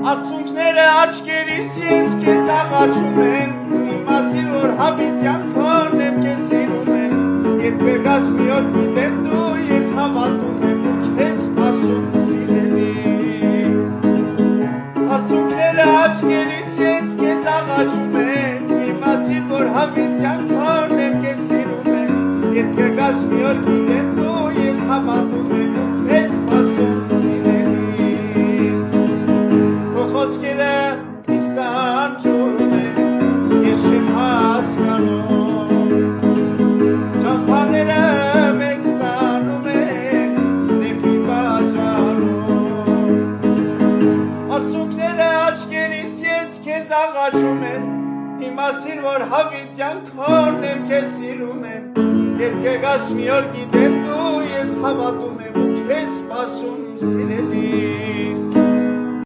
Արցունքները աչքերիս ես քեզ աղաչում եմ, իմացիր որ հավիտյան քորն եմ քեզ սիրում եմ, երբ կգաս մի օր գիտեմ դու ես հավատում եմ ու քեզ սպասում սիրելիս։ Արցունքները աչքերիս ես քեզ աղաչում եմ, իմացիր որ հավիտյան քորն եմ քեզ սիրում եմ, երբ կգաս մի օր գիտեմ դու ես հավատում եմ ու քեզ սպասում Խոսքերը իստանջում են, ես չեմ հասկանում, ճամփաները մեզ տանում են դեպի բաժանում, արցունքները աչքերիս ես քեզ աղաչում եմ, իմացիր որ հավիտյան քորն եմ քեզ սիրում եմ, երբ կգաս մի օր գիտեմ դու ես հավատում եմ ու քեզ սպասում սիրելիս